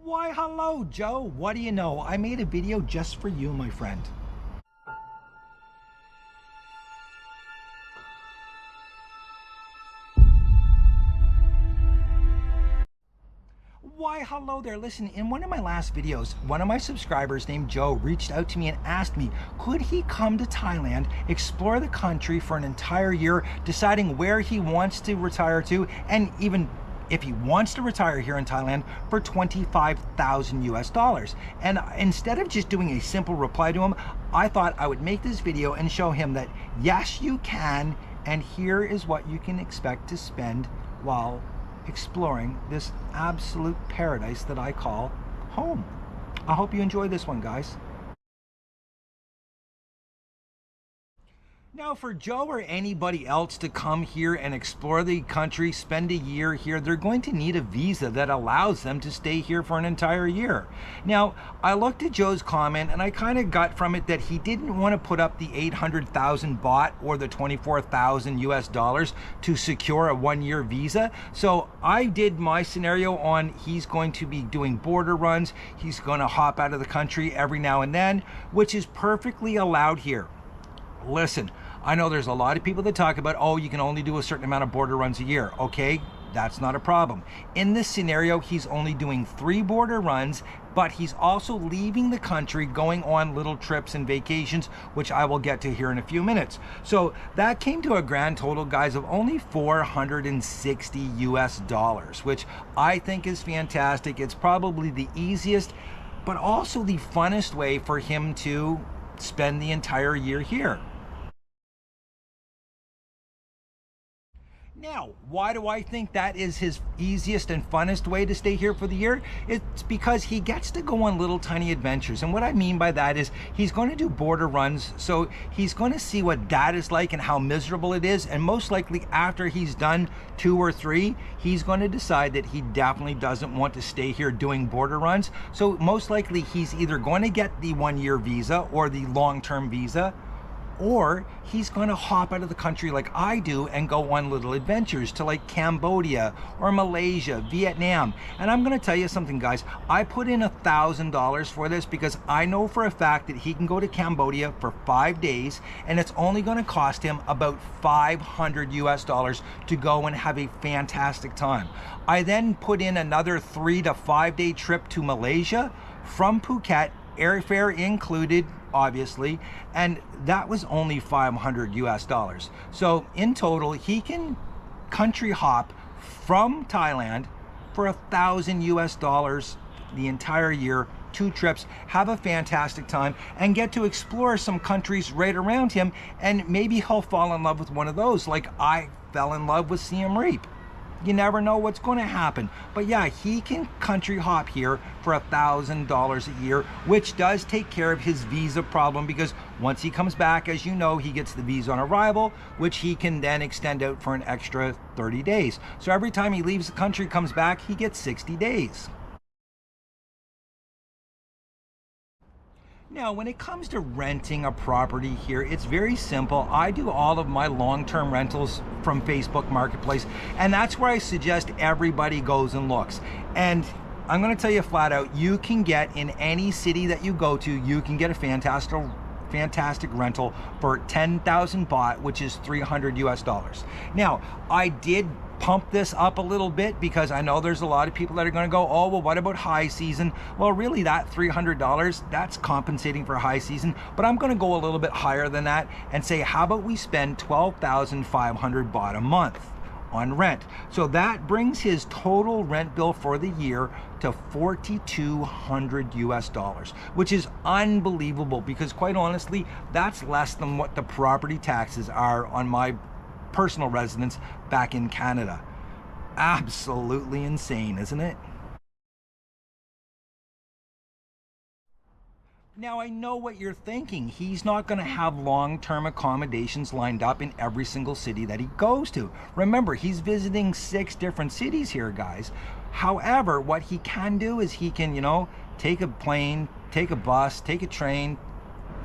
Why, hello, Joe. What do you know? I made a video just for you, my friend. Why, hello there. Listen, in one of my last videos, one of my subscribers named Joe reached out to me and asked me, could he come to Thailand, explore the country for an entire year, deciding where he wants to retire to, and even if he wants to retire here in Thailand for 25,000 US dollars. And instead of just doing a simple reply to him, I thought I would make this video and show him that yes, you can, and here is what you can expect to spend while exploring this absolute paradise that I call home. I hope you enjoy this one, guys. Now, for Joe or anybody else to come here and explore the country, spend a year here, they're going to need a visa that allows them to stay here for an entire year. Now, I looked at Joe's comment and I kind of got from it that he didn't want to put up the 800,000 baht or the 24,000 US dollars to secure a one-year visa. So I did my scenario on he's going to be doing border runs. He's going to hop out of the country every now and then, which is perfectly allowed here. Listen, I know there's a lot of people that talk about, oh, you can only do a certain amount of border runs a year. Okay, that's not a problem. In this scenario, he's only doing 3 border runs, but he's also leaving the country, going on little trips and vacations, which I will get to here in a few minutes. So that came to a grand total, guys, of only 460 US dollars, which I think is fantastic. It's probably the easiest, but also the funnest way for him to spend the entire year here. Now, why do I think that is his easiest and funnest way to stay here for the year? It's because he gets to go on little tiny adventures. And what I mean by that is he's going to do border runs. So he's going to see what that is like and how miserable it is. And most likely after he's done 2 or 3, he's going to decide that he definitely doesn't want to stay here doing border runs. So most likely he's either going to get the 1-year visa or the long-term visa, or he's going to hop out of the country like I do and go on little adventures to like Cambodia or Malaysia, Vietnam. And I'm going to tell you something, guys. I put in $1,000 for this because I know for a fact that he can go to Cambodia for 5 days and it's only going to cost him about 500 US dollars to go and have a fantastic time. I then put in another 3 to 5 day trip to Malaysia from Phuket, airfare included, obviously, and that was only 500 US dollars. So in total, he can country hop from Thailand for 1,000 US dollars the entire year, 2 trips, have a fantastic time, and get to explore some countries right around him, and maybe he'll fall in love with one of those, like I fell in love with Siem Reap. You never know what's going to happen. But yeah, he can country hop here for $1,000 a year, which does take care of his visa problem, because once he comes back, as you know, he gets the visa on arrival, which he can then extend out for an extra 30 days. So every time he leaves the country, comes back, he gets 60 days. Now, when it comes to renting a property here, it's very simple. I do all of my long-term rentals from Facebook Marketplace, and that's where I suggest everybody goes and looks. And I'm going to tell you flat out, you can get in any city that you go to, you can get a fantastic rental for 10,000 baht, which is 300 US dollars. Now, I did pump this up a little bit because I know there's a lot of people that are going to go, oh, well, what about high season? Well, really, that $300, that's compensating for high season, but I'm going to go a little bit higher than that and say, how about we spend 12,500 baht a month on rent? So that brings his total rent bill for the year to 4,200 US dollars, which is unbelievable, because quite honestly, that's less than what the property taxes are on my personal residence back in Canada. Absolutely insane, isn't it? Now, I know what you're thinking. He's not going to have long-term accommodations lined up in every single city that he goes to. Remember, he's visiting 6 different cities here, guys. However, what he can do is he can, you know, take a plane, take a bus, take a train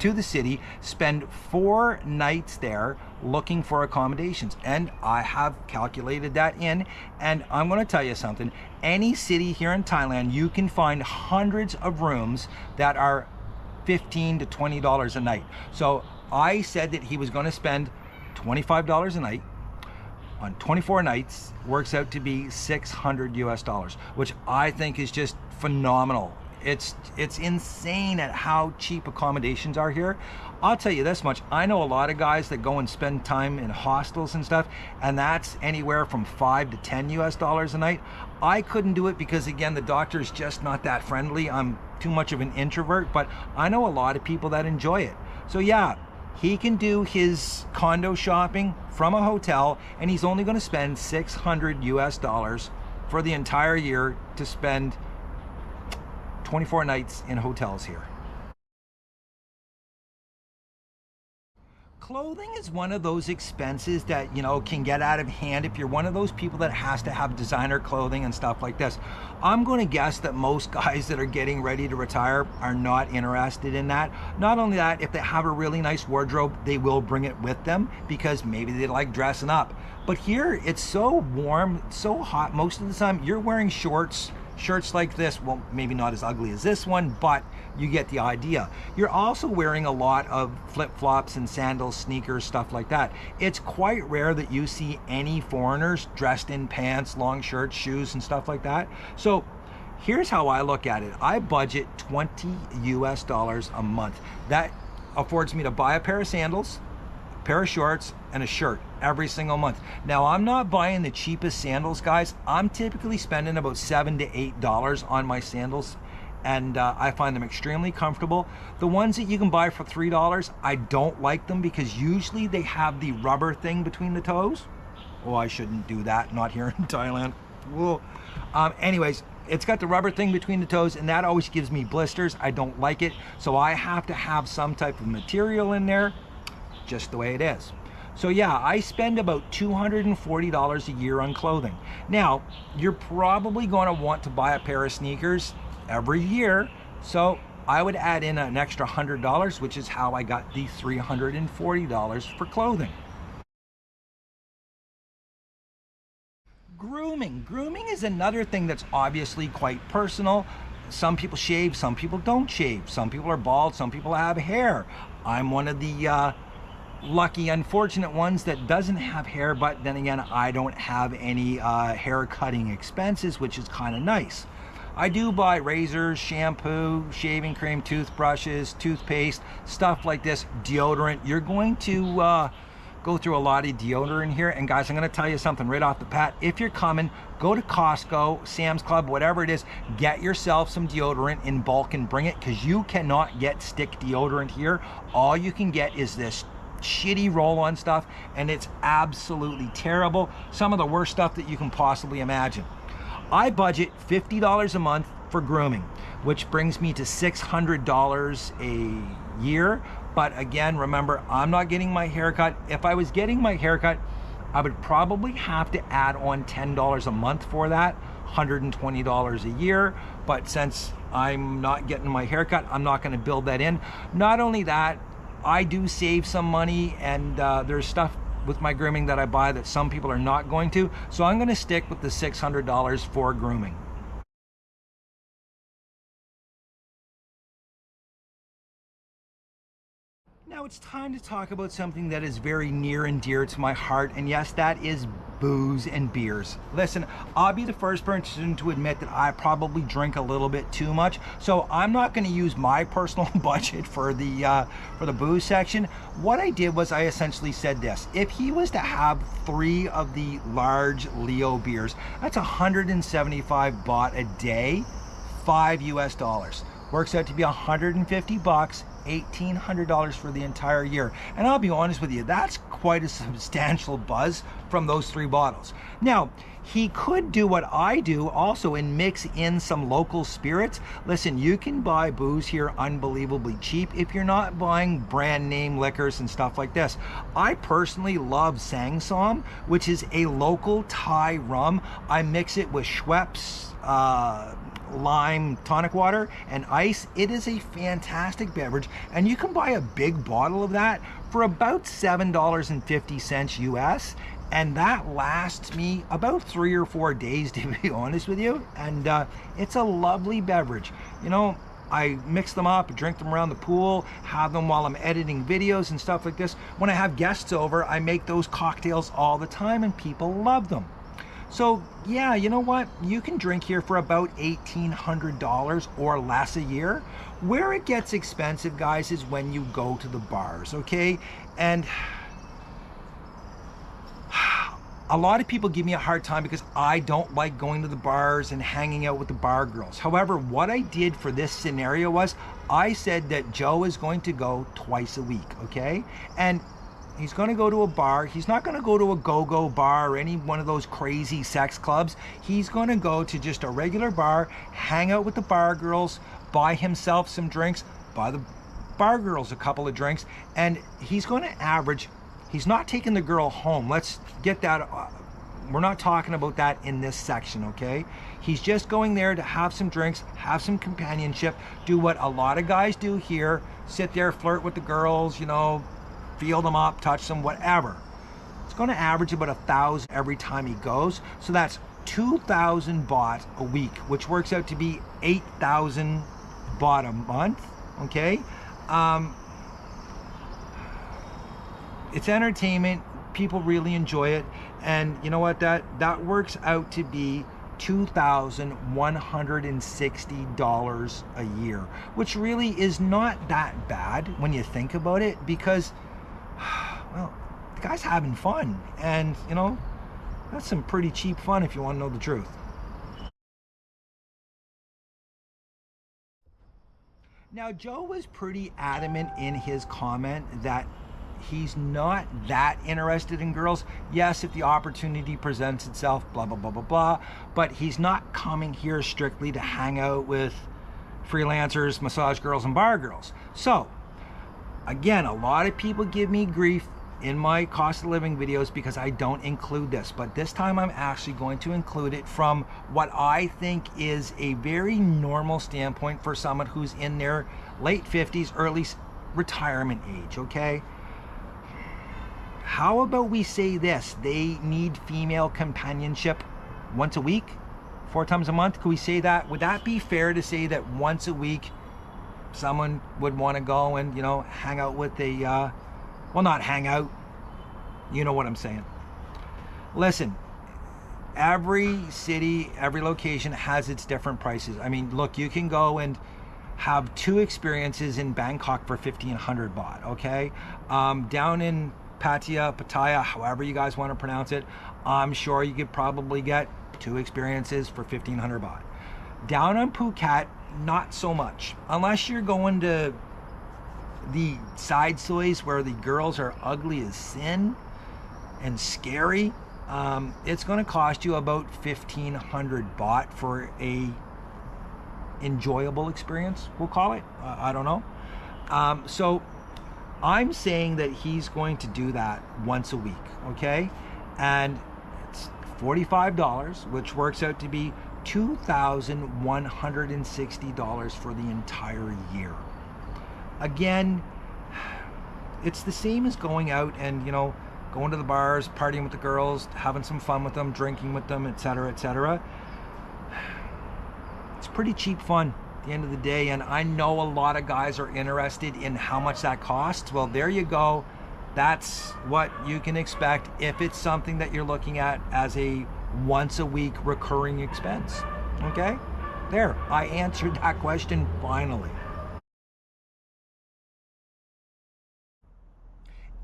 to the city, spend 4 nights there, looking for accommodations. And I have calculated that in, and I'm going to tell you something. Any city here in Thailand, you can find hundreds of rooms that are $15 to $20 a night. So I said that he was going to spend $25 a night on 24 nights, works out to be $600 US, which I think is just phenomenal. It's insane at how cheap accommodations are here. I'll tell you this much, I know a lot of guys that go and spend time in hostels and stuff, and that's anywhere from $5 to $10 US a night. I couldn't do it because, again, the doctor is just not that friendly. I'm too much of an introvert, but I know a lot of people that enjoy it. So yeah, he can do his condo shopping from a hotel, and he's only going to spend $600 US for the entire year to spend 24 nights in hotels here. Clothing is one of those expenses that, you know, can get out of hand if you're one of those people that has to have designer clothing and stuff like this. I'm going to guess that most guys that are getting ready to retire are not interested in that. Not only that, if they have a really nice wardrobe, they will bring it with them because maybe they like dressing up. But here it's so warm, so hot most of the time. You're wearing shorts, shirts like this. Well, maybe not as ugly as this one, but you get the idea. You're also wearing a lot of flip-flops and sandals, sneakers, stuff like that. It's quite rare that you see any foreigners dressed in pants, long shirts, shoes, and stuff like that. So here's how I look at it. I budget $20 US a month. That affords me to buy a pair of sandals, a pair of shorts, and a shirt every single month. Now, I'm not buying the cheapest sandals, guys. I'm typically spending about $7 to $8 on my sandals, and I find them extremely comfortable. The ones that you can buy for $3, I don't like them because usually they have the rubber thing between the toes. Oh, I shouldn't do that, not here in Thailand. Whoa. Anyways, it's got the rubber thing between the toes, and that always gives me blisters. I don't like it, so I have to have some type of material in there, just the way it is. So yeah, I spend about $240 a year on clothing. Now, you're probably going to want to buy a pair of sneakers every year, so I would add in an extra $100, which is how I got the $340 for clothing. Grooming. Grooming is another thing that's obviously quite personal. Some people shave, some people don't shave. Some people are bald, some people have hair. I'm one of the lucky, unfortunate ones that doesn't have hair, but then again, I don't have any hair cutting expenses, which is kind of nice. I do buy razors, shampoo, shaving cream, toothbrushes, toothpaste, stuff like this, deodorant. You're going to go through a lot of deodorant here, and guys, I'm going to tell you something right off the bat. If you're coming, go to Costco, Sam's Club, whatever it is, get yourself some deodorant in bulk and bring it, because you cannot get stick deodorant here. All you can get is this shitty roll-on stuff, and it's absolutely terrible. Some of the worst stuff that you can possibly imagine. I budget $50 a month for grooming, which brings me to $600 a year. But again, remember, I'm not getting my haircut. If I was getting my haircut, I would probably have to add on $10 a month for that, $120 a year. But since I'm not getting my haircut, I'm not going to build that in. Not only that, I do save some money, and there's stuff with my grooming that I buy that some people are not going to. So I'm going to stick with the $600 for grooming. Now it's time to talk about something that is very near and dear to my heart, and yes, that is booze and beers. Listen, I'll be the first person to admit that I probably drink a little bit too much, so I'm not going to use my personal budget for the booze section. What I did was I essentially said this: if he was to have 3 of the large Leo beers, that's 175 baht a day, $5 US. Works out to be 150 bucks, $1,800 for the entire year. And I'll be honest with you, that's quite a substantial buzz from those 3 bottles. Now, he could do what I do also and mix in some local spirits. Listen, you can buy booze here unbelievably cheap if you're not buying brand name liquors and stuff like this. I personally love Sang Som, which is a local Thai rum. I mix it with Schweppes, lime tonic water and ice. It is a fantastic beverage, and you can buy a big bottle of that for about $7.50 US, and that lasts me about 3 or 4 days, to be honest with you. And it's a lovely beverage. You know, I mix them up, drink them around the pool, have them while I'm editing videos and stuff like this. When I have guests over, I make those cocktails all the time, and people love them. So yeah, you know what? You can drink here for about $1,800 or less a year. Where it gets expensive, guys, is when you go to the bars, okay? And a lot of people give me a hard time because I don't like going to the bars and hanging out with the bar girls. However, what I did for this scenario was I said that Joe is going to go twice a week, okay? And he's going to go to a bar. He's not going to go to a go-go bar or any one of those crazy sex clubs. He's going to go to just a regular bar, hang out with the bar girls, buy himself some drinks, buy the bar girls a couple of drinks, and he's going to average. He's not taking the girl home. Let's get that. We're not talking about that in this section, okay? He's just going there to have some drinks, have some companionship, do what a lot of guys do here, sit there, flirt with the girls, you know, feel them up, touch them, whatever. It's going to average about 1,000 every time he goes. So that's 2,000 baht a week, which works out to be 8,000 baht a month, okay? It's entertainment. People really enjoy it. And you know what? That works out to be $2,160 a year, which really is not that bad when you think about it, because, well, the guy's having fun. And, you know, that's some pretty cheap fun if you want to know the truth. Now, Joe was pretty adamant in his comment that he's not that interested in girls. Yes, if the opportunity presents itself, blah, blah, blah, blah, blah. But he's not coming here strictly to hang out with freelancers, massage girls, and bar girls. So, again, a lot of people give me grief in my cost of living videos because I don't include this. But this time I'm actually going to include it from what I think is a very normal standpoint for someone who's in their late 50s, early retirement age, okay? How about we say this? They need female companionship once a week, 4 times a month. Could we say that? Would that be fair to say that once a week someone would want to go and, you know, hang out with a, well, not hang out, you know what I'm saying. Listen, every city, every location has its different prices. I mean, look, you can go and have 2 experiences in Bangkok for 1,500 baht, okay? Down in Pattaya, however you guys want to pronounce it, I'm sure you could probably get 2 experiences for 1,500 baht. Down on Phuket, not so much. Unless you're going to the side soys where the girls are ugly as sin and scary, it's going to cost you about 1,500 baht for a enjoyable experience, we'll call it. I don't know. So I'm saying that he's going to do that once a week, okay? And it's $45, which works out to be $2,160 for the entire year. Again, it's the same as going out and, you know, going to the bars, partying with the girls, having some fun with them, drinking with them, etc., etc. It's pretty cheap fun at the end of the day, and I know a lot of guys are interested in how much that costs. Well, there you go. That's what you can expect if it's something that you're looking at as a once a week recurring expense. Okay? There, I answered that question finally.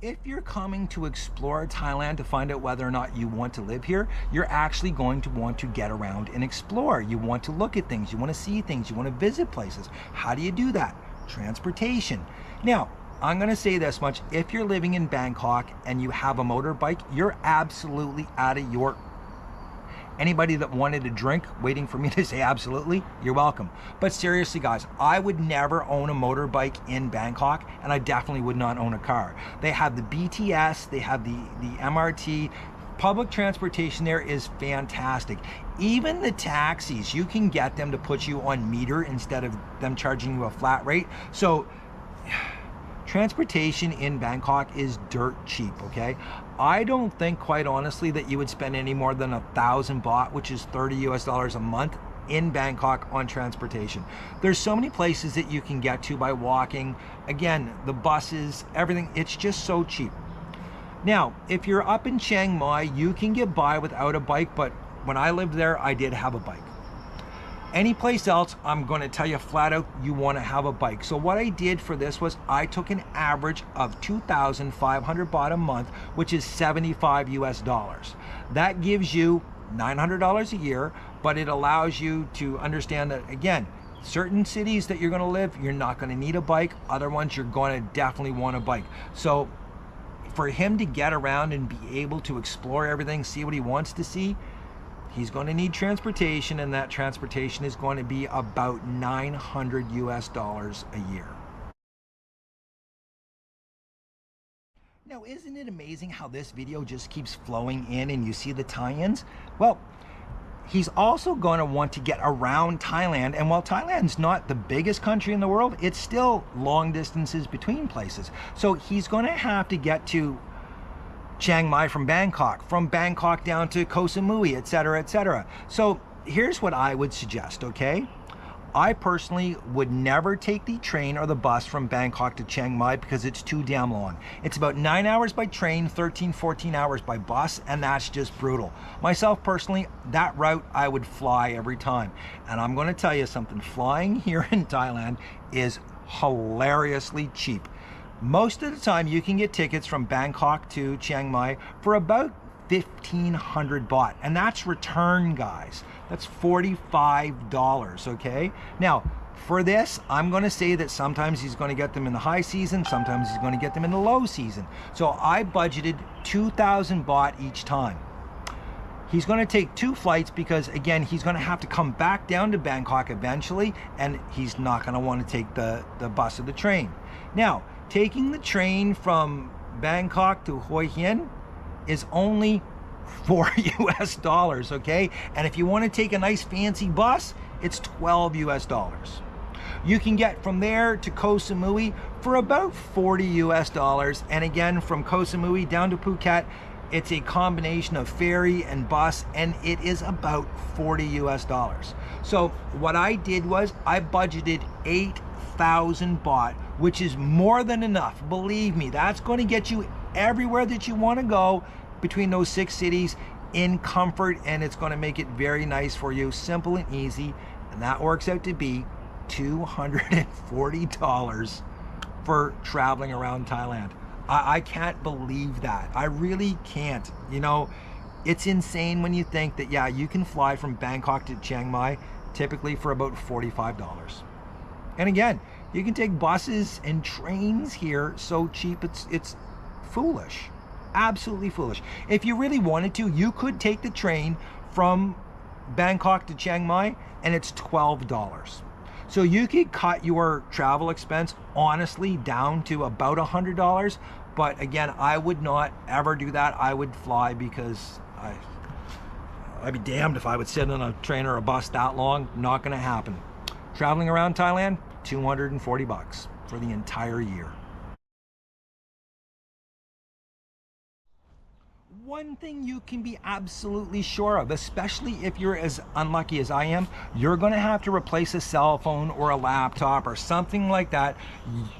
If you're coming to explore Thailand to find out whether or not you want to live here, you're actually going to want to get around and explore. You want to look at things, you want to see things, you want to visit places. How do you do that? Transportation. Now, I'm going to say this much. If you're living in Bangkok and you have a motorbike, you're absolutely out of your... Anybody that wanted a drink, waiting for me to say absolutely, you're welcome. But seriously, guys, I would never own a motorbike in Bangkok, and I definitely would not own a car. They have the BTS, they have the MRT, public transportation there is fantastic. Even the taxis, you can get them to put you on meter instead of them charging you a flat rate. So transportation in Bangkok is dirt cheap, okay? I don't think, quite honestly, that you would spend any more than 1,000 baht, which is $30 a month, in Bangkok on transportation. There's so many places that you can get to by walking. Again, the buses, everything, it's just so cheap. Now, if you're up in Chiang Mai, you can get by without a bike, but when I lived there, I did have a bike. Any place else, I'm going to tell you flat out, you want to have a bike. So what I did for this was I took an average of 2,500 baht a month, which is 75 US dollars. That gives you $900 a year, but it allows you to understand that, again, certain cities that you're going to live, you're not going to need a bike. Other ones, you're going to definitely want a bike. So for him to get around and be able to explore everything, see what he wants to see, he's going to need transportation, and that transportation is going to be about 900 US dollars a year. Now, isn't it amazing how this video just keeps flowing in and you see the tie-ins? Well, he's also going to want to get around Thailand, and while Thailand's not the biggest country in the world, it's still long distances between places. So he's going to have to get to Chiang Mai from Bangkok down to Koh Samui, etc., etc. So here's what I would suggest, okay? I personally would never take the train or the bus from Bangkok to Chiang Mai because it's too damn long. It's about 9 hours by train, 13, 14 hours by bus, and that's just brutal. Myself personally, that route I would fly every time. And I'm going to tell you something, flying here in Thailand is hilariously cheap. Most of the time you can get tickets from Bangkok to Chiang Mai for about 1,500 baht, and that's return, guys. That's $45, okay? Now, for this, I'm going to say that sometimes he's going to get them in the high season, sometimes he's going to get them in the low season. So I budgeted 2,000 baht each time. He's going to take 2 flights because, again, he's going to have to come back down to Bangkok eventually, and he's not going to want to take the bus or the train. Now, taking the train from Bangkok to Hoi Hin is only $4 US dollars, okay? And if you want to take a nice fancy bus, it's $12 US dollars. You can get from there to Koh Samui for about $40 US dollars. And again, from Koh Samui down to Phuket, it's a combination of ferry and bus, and it is about $40 US dollars. So what I did was I budgeted 8,000 baht, which is more than enough. Believe me, that's going to get you everywhere that you want to go between those 6 cities in comfort, and it's going to make it very nice for you, simple and easy, and that works out to be $240 for traveling around Thailand. I can't believe that. I really can't. You know, it's insane when you think that, yeah, you can fly from Bangkok to Chiang Mai typically for about $45. And again, you can take buses and trains here so cheap, it's foolish. Absolutely foolish. If you really wanted to, you could take the train from Bangkok to Chiang Mai, and it's $12. So you could cut your travel expense honestly down to about $100. But again, I would not ever do that. I would fly because I'd be damned if I would sit on a train or a bus that long. Not going to happen. Traveling around Thailand, 240 bucks for the entire year. One thing you can be absolutely sure of, especially if you're as unlucky as I am, you're going to have to replace a cell phone or a laptop or something like that.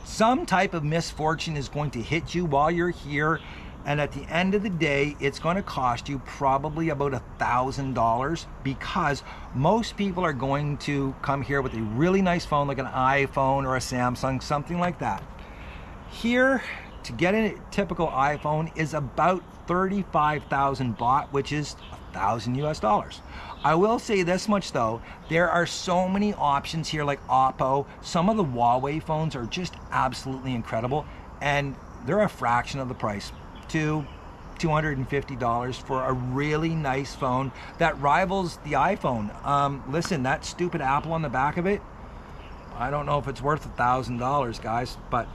Some type of misfortune is going to hit you while you're here, and at the end of the day, it's going to cost you probably about $1,000 because most people are going to come here with a really nice phone like an iPhone or a Samsung, something like that. Here, to get a typical iPhone is about 35,000 baht, which is 1,000 US dollars. I will say this much though, there are so many options here like Oppo. Some of the Huawei phones are just absolutely incredible, and they're a fraction of the price, $250 for a really nice phone that rivals the iPhone. Listen, that stupid Apple on the back of it, I don't know if it's worth $1,000, guys, but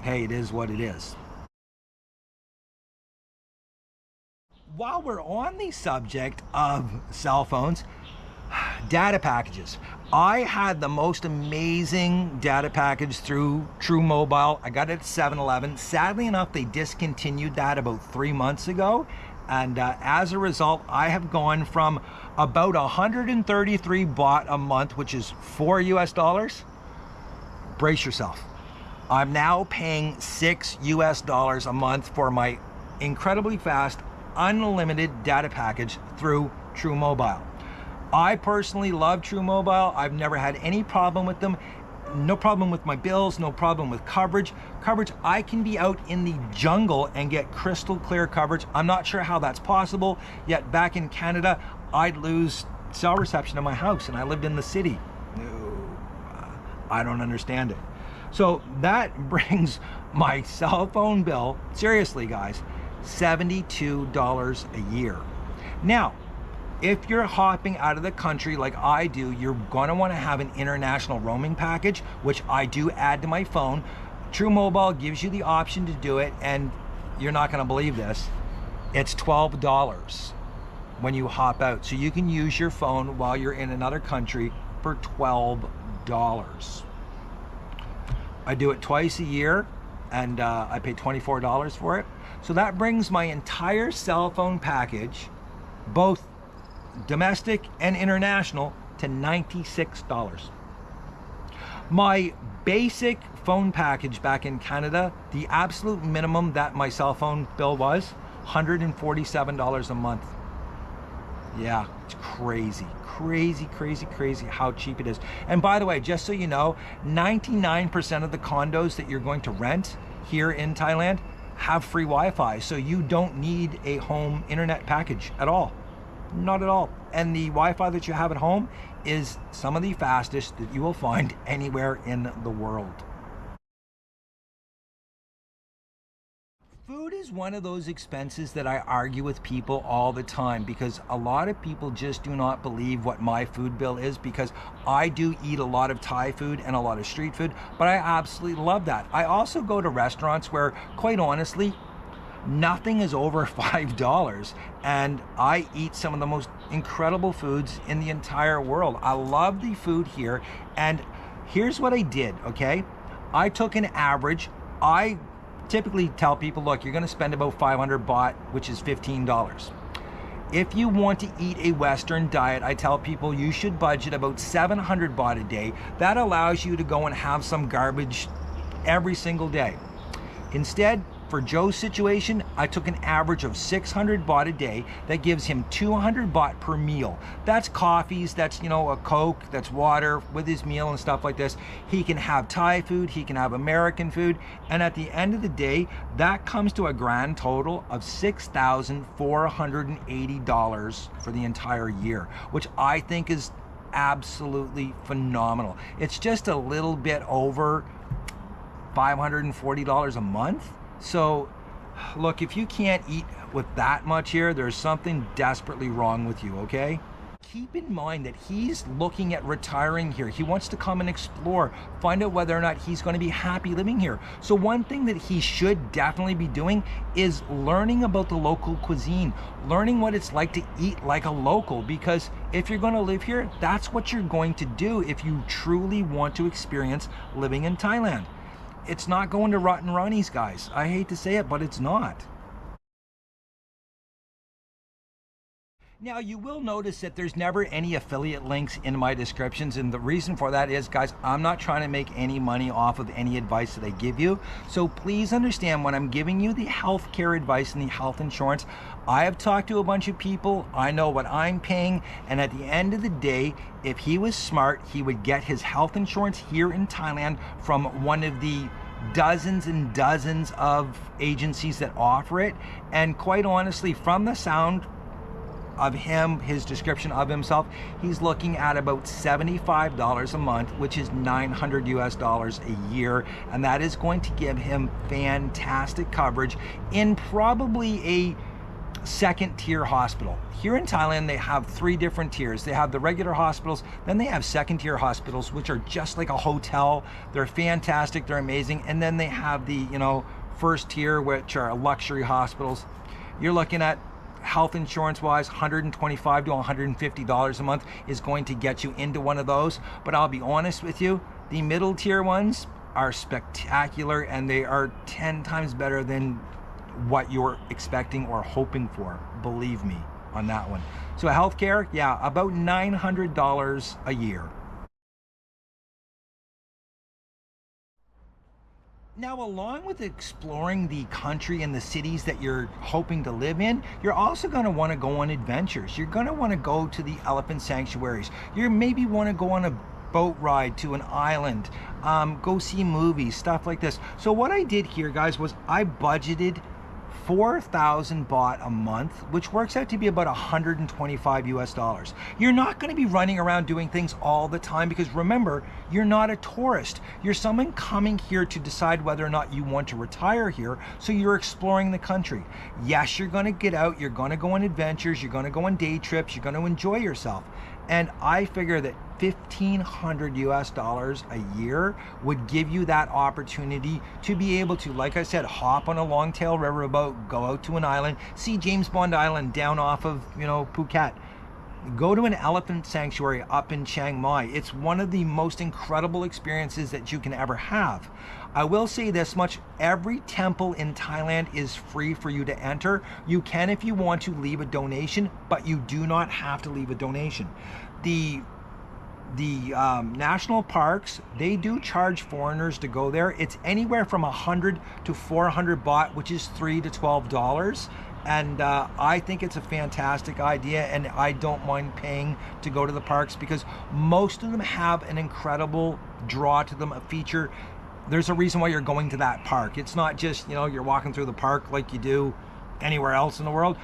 hey, it is what it is. While we're on the subject of cell phones, data packages. I had the most amazing data package through True Mobile. I got it at 7-Eleven. Sadly enough, they discontinued that about 3 months ago. And as a result, I have gone from about 133 baht a month, which is $4 US. Brace yourself. I'm now paying $6 a month for my incredibly fast, unlimited data package through True Mobile. I personally love True Mobile. I've never had any problem with them. No problem with my bills, no problem with coverage. I can be out in the jungle and get crystal clear coverage. I'm not sure how that's possible, yet back in Canada, I'd lose cell reception in my house and I lived in the city. No, I don't understand it. So that brings my cell phone bill, seriously guys, $72 a year. Now, if you're hopping out of the country like I do, you're gonna wanna have an international roaming package, which I do add to my phone. True Mobile gives you the option to do it, and you're not gonna believe this, it's $12 when you hop out. So you can use your phone while you're in another country for $12. I do it twice a year, and I pay $24 for it. So that brings my entire cell phone package, both domestic and international, to $96. My basic phone package back in Canada, the absolute minimum that my cell phone bill was $147 a month. Yeah, it's crazy how cheap it is. And by the way, just so you know, 99% of the condos that you're going to rent here in Thailand have free Wi-Fi, so you don't need a home internet package at all. Not at all. And the Wi-Fi that you have at home is some of the fastest that you will find anywhere in the world. Food is one of those expenses that I argue with people all the time, because a lot of people just do not believe what my food bill is, because I do eat a lot of Thai food and a lot of street food, but I absolutely love that. I also go to restaurants where, quite honestly, nothing is over $5, and I eat some of the most incredible foods in the entire world. I love the food here, and here's what I did, okay? I took an average. I typically tell people, look, you're gonna spend about 500 baht, which is $15. If you want to eat a Western diet, I tell people you should budget about 700 baht a day. That allows you to go and have some garbage every single day. Instead, for Joe's situation, I took an average of 600 baht a day. That gives him 200 baht per meal. That's coffees, that's, you know, a Coke, that's water with his meal and stuff like this. He can have Thai food, he can have American food, and at the end of the day, that comes to a grand total of $6,480 for the entire year, which I think is absolutely phenomenal. It's just a little bit over $540 a month. So look, if you can't eat with that much here, there's something desperately wrong with you, okay? Keep in mind that he's looking at retiring here. He wants to come and explore, find out whether or not he's going to be happy living here. So one thing that he should definitely be doing is learning about the local cuisine, learning what it's like to eat like a local, because if you're going to live here, that's what you're going to do if you truly want to experience living in Thailand. It's not going to Rotten Ronnie's, guys. I hate to say it, but it's not. Now, you will notice that there's never any affiliate links in my descriptions, and the reason for that is, guys, I'm not trying to make any money off of any advice that I give you. So please understand, when I'm giving you the healthcare advice and the health insurance, I have talked to a bunch of people, I know what I'm paying, and at the end of the day, if he was smart, he would get his health insurance here in Thailand from one of the dozens and dozens of agencies that offer it. And quite honestly, from the sound of him, his description of himself, he's looking at about $75 a month, which is $900 a year, and that is going to give him fantastic coverage in probably a second tier hospital. Here in Thailand, they have 3 different tiers. They have the regular hospitals, then they have second tier hospitals, which are just like a hotel. They're fantastic, they're amazing, and then they have the, you know, first tier, which are luxury hospitals. You're looking at health insurance wise, $125 to $150 a month is going to get you into one of those. But I'll be honest with you, the middle tier ones are spectacular, and they are 10 times better than what you're expecting or hoping for, believe me on that one. So healthcare, yeah, about $900 a year. Now, along with exploring the country and the cities that you're hoping to live in, you're also going to want to go on adventures. You're going to want to go to the elephant sanctuaries. You maybe want to go on a boat ride to an island, go see movies, stuff like this. So what I did here, guys, was I budgeted 4,000 baht a month, which works out to be about 125 US dollars. You're not going to be running around doing things all the time, because remember, you're not a tourist. You're someone coming here to decide whether or not you want to retire here, so you're exploring the country. Yes, you're going to get out, you're going to go on adventures, you're going to go on day trips, you're going to enjoy yourself. And I figure that 1,500 US dollars a year would give you that opportunity to be able to, like I said, hop on a long tail riverboat, go out to an island, see James Bond Island down off of, Phuket. Go to an elephant sanctuary up in Chiang Mai. It's one of the most incredible experiences that you can ever have. I will say this much, every temple in Thailand is free for you to enter. You can, if you want to, leave a donation, but you do not have to leave a donation. The national parks, they do charge foreigners to go there. It's anywhere from 100 to 400 baht, which is $3 to $12. And I think it's a fantastic idea, and I don't mind paying to go to the parks, because most of them have an incredible draw to them, a feature. There's a reason why you're going to that park. It's not just, you're walking through the park like you do anywhere else in the world.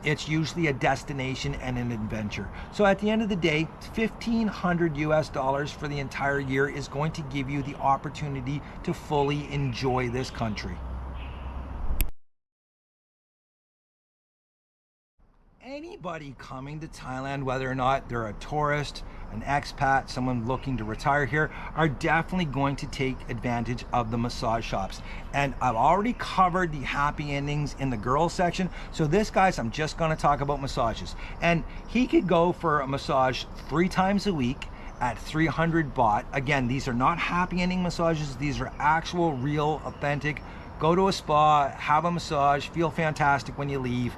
It's usually a destination and an adventure. So at the end of the day, 1,500 US dollars for the entire year is going to give you the opportunity to fully enjoy this country. Anybody coming to Thailand, whether or not they're a tourist, an expat, someone looking to retire here, are definitely going to take advantage of the massage shops. And I've already covered the happy endings in the girls section. So this, guys, I'm just going to talk about massages. And he could go for a massage 3 times a week at 300 baht. Again, these are not happy ending massages. These are actual, real, authentic. Go to a spa, have a massage, feel fantastic when you leave.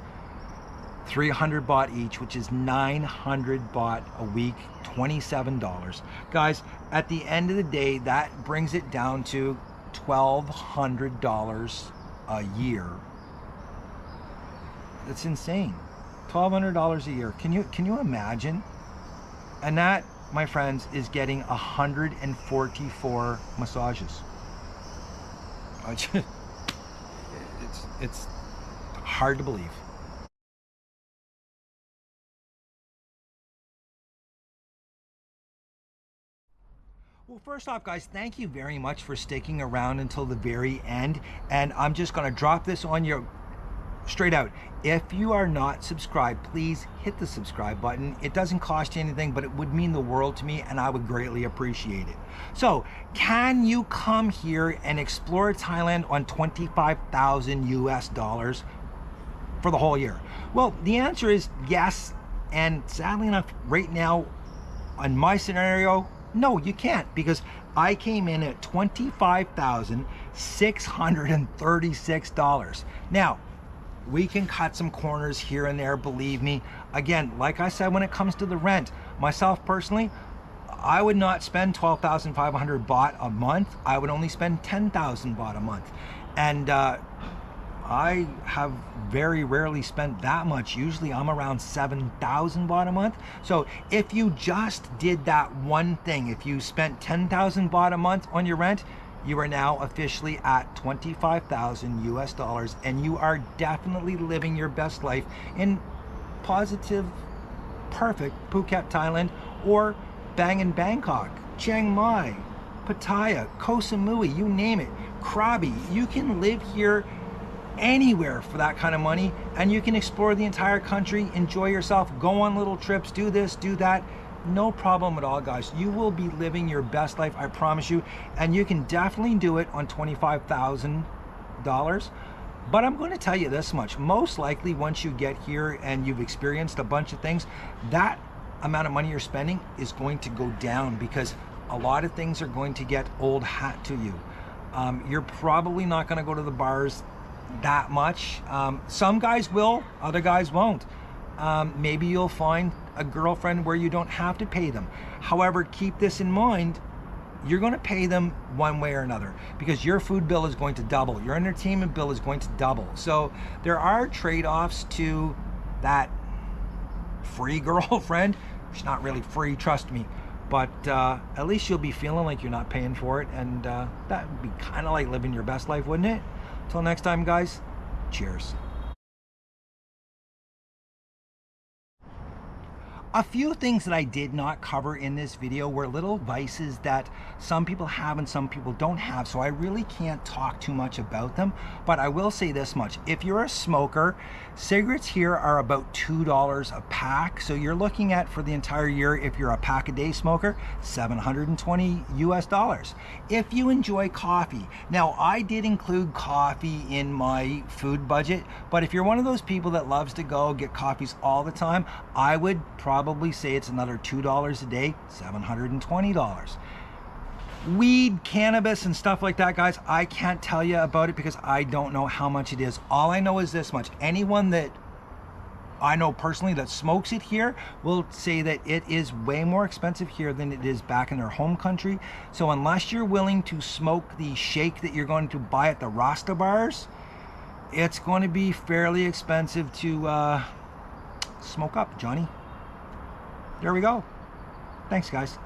300 baht each, which is 900 baht a week, $27. Guys, at the end of the day, that brings it down to $1,200 a year. That's insane. $1,200 a year. Can you imagine? And that, my friends, is getting 144 massages. It's hard to believe. Well, first off, guys, thank you very much for sticking around until the very end. And I'm just going to drop this on you straight out. If you are not subscribed, please hit the subscribe button. It doesn't cost you anything, but it would mean the world to me, and I would greatly appreciate it. So, can you come here and explore Thailand on 25,000 US dollars for the whole year? Well, the answer is yes. And sadly enough, right now, in my scenario, no, you can't, because I came in at $25,636. Now, we can cut some corners here and there, believe me. Again, like I said, when it comes to the rent, myself personally, I would not spend 12,500 baht a month. I would only spend 10,000 baht a month. And I have very rarely spent that much. Usually I'm around 7,000 baht a month. So if you just did that one thing, if you spent 10,000 baht a month on your rent, you are now officially at 25,000 US dollars, and you are definitely living your best life in positive, perfect Phuket, Thailand, or Bangin, Bangkok, Chiang Mai, Pattaya, Koh Samui, you name it, Krabi. You can live here anywhere for that kind of money, and you can explore the entire country, enjoy yourself, go on little trips, do this, do that. No problem at all, guys. You will be living your best life, I promise you. And you can definitely do it on $25,000. But I'm going to tell you this much. Most likely once you get here and you've experienced a bunch of things, that amount of money you're spending is going to go down, because a lot of things are going to get old hat to you. You're probably not going to go to the bars that much. Some guys will, other guys won't. Maybe you'll find a girlfriend where you don't have to pay them. However, keep this in mind. You're going to pay them one way or another, because your food bill is going to double. Your entertainment bill is going to double. So there are trade-offs to that free girlfriend. She's not really free, trust me. But at least you'll be feeling like you're not paying for it. And that would be kind of like living your best life, wouldn't it? Till next time, guys, cheers. A few things that I did not cover in this video were little vices that some people have and some people don't have, so I really can't talk too much about them. But I will say this much: if you're a smoker, cigarettes here are about $2 a pack. So you're looking at, for the entire year, if you're a pack a day smoker, $720 US. If you enjoy coffee, now I did include coffee in my food budget, but if you're one of those people that loves to go get coffees all the time, I would probably say it's another $2 a day, $720. Weed, cannabis, and stuff like that, guys, I can't tell you about it because I don't know how much it is. All I know is this much: anyone that I know personally that smokes it here will say that it is way more expensive here than it is back in their home country. So unless you're willing to smoke the shake that you're going to buy at the Rasta bars, it's going to be fairly expensive to smoke up, Johnny. There we go. Thanks, guys.